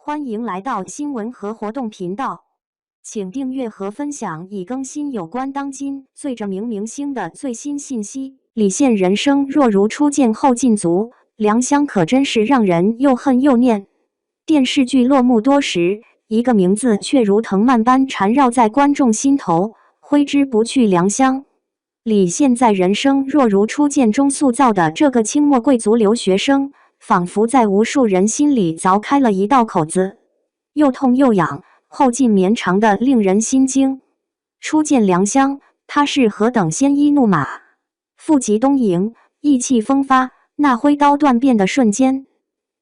欢迎来到新闻和活动频道，请订阅和分享已更新有关当今最着名明星的最新信息。李现人生若如初见后禁足，良乡可真是让人又恨又念。电视剧落幕多时，一个名字却如藤蔓般缠绕在观众心头，挥之不去。良乡。李现在人生若如初见中塑造的这个清末贵族留学生，仿佛在无数人心里凿开了一道口子，又痛又痒，后劲绵长的令人心惊。初见良乡，他是何等鲜衣怒马，富极东瀛，意气风发。那挥刀断变的瞬间，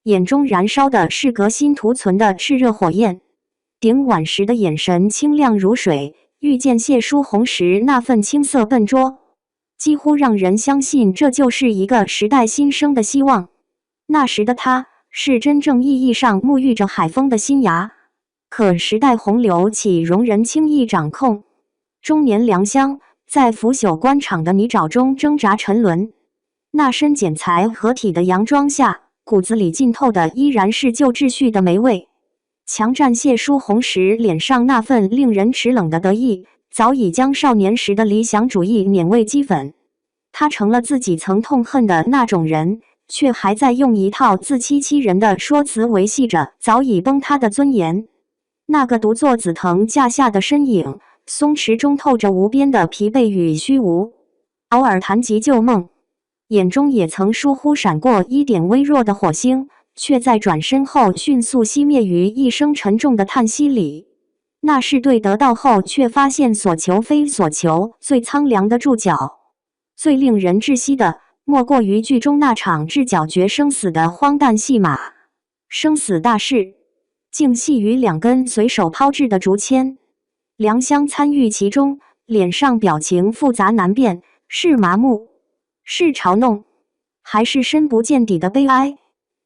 眼中燃烧的是革新图存的炽热火焰。顶碗时的眼神清亮如水，遇见谢淑红时那份青涩笨拙，几乎让人相信这就是一个时代新生的希望。那时的他是真正意义上沐浴着海风的新芽，可时代洪流岂容人轻易掌控？中年良乡在腐朽官场的泥沼中挣扎沉沦，那身剪裁合体的洋装下，骨子里浸透的依然是旧秩序的霉味。强战谢淑红时脸上那份令人齿冷的得意，早已将少年时的理想主义碾为齑粉。他成了自己曾痛恨的那种人，却还在用一套自欺欺人的说辞维系着早已崩塌的尊严。那个独坐紫藤架下的身影，松弛中透着无边的疲惫与虚无，偶尔谈及旧梦，眼中也曾疏忽闪过一点微弱的火星，却在转身后迅速熄灭于一声沉重的叹息里。那是对得到后却发现所求非所求最苍凉的注脚。最令人窒息的莫过于剧中那场置绞决生死的荒诞戏码。生死大事竟系于两根随手抛掷的竹签，良乡参与其中，脸上表情复杂难辨，是麻木，是嘲弄，还是深不见底的悲哀。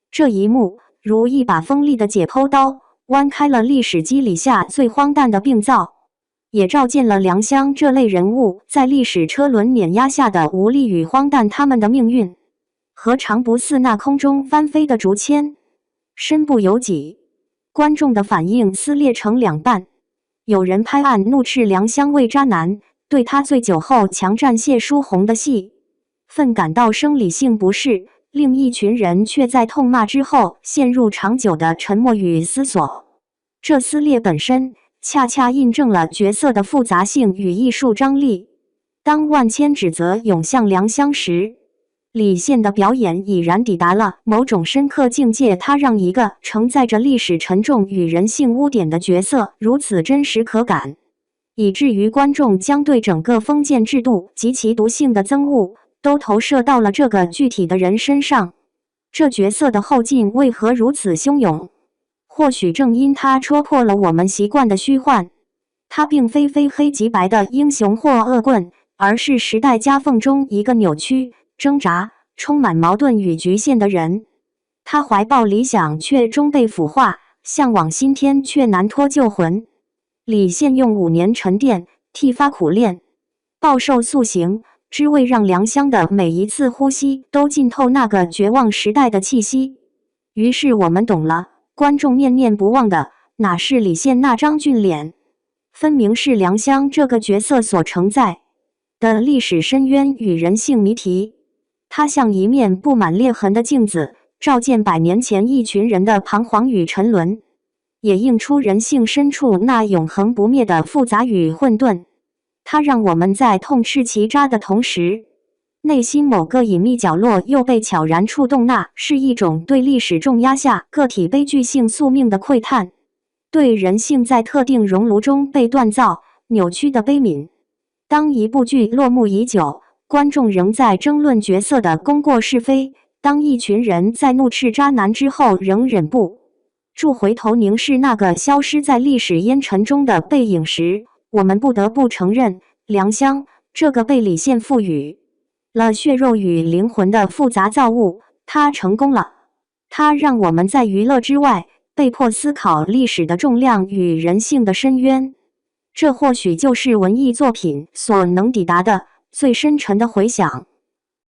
这一幕如一把锋利的解剖刀，剜开了历史机理下最荒诞的病灶，也照见了良乡这类人物在历史车轮碾压下的无力与荒诞。他们的命运何尝不似那空中翻飞的竹签，身不由己。观众的反应撕裂成两半，有人拍案怒斥良乡为渣男，对他醉酒后强占谢淑红的戏份感到生理性不适，另一群人却在痛骂之后陷入长久的沉默与思索。这撕裂本身恰恰印证了角色的复杂性与艺术张力。当万千指责涌向良乡时，李现的表演已然抵达了某种深刻境界。他让一个承载着历史沉重与人性污点的角色如此真实可感，以至于观众将对整个封建制度及其毒性的憎恶都投射到了这个具体的人身上。这角色的后劲为何如此汹涌？或许正因他戳破了我们习惯的虚幻。他并非非黑即白的英雄或恶棍，而是时代夹缝中一个扭曲、挣扎、充满矛盾与局限的人。他怀抱理想却终被腐化，向往新天却难脱旧魂。李现用5年沉淀、剃发苦练、暴瘦塑形，只为让良乡的每一次呼吸都浸透那个绝望时代的气息。于是我们懂了，观众念念不忘的哪是李现那张俊脸，分明是良乡这个角色所承载的历史深渊与人性谜题。它像一面布满裂痕的镜子，照见100年前一群人的彷徨与沉沦，也映出人性深处那永恒不灭的复杂与混沌。它让我们在痛斥其渣的同时，内心某个隐秘角落又被悄然触动。那是一种对历史重压下个体悲剧性宿命的喟叹，对人性在特定熔炉中被锻造、扭曲的悲悯。当一部剧落幕已久，观众仍在争论角色的功过是非，当一群人在怒斥渣男之后仍忍不住回头凝视那个消失在历史烟尘中的背影时，我们不得不承认，良乡这个被李现赋予了血肉与灵魂的复杂造物，它成功了。它让我们在娱乐之外被迫思考历史的重量与人性的深渊。这或许就是文艺作品所能抵达的最深沉的回响。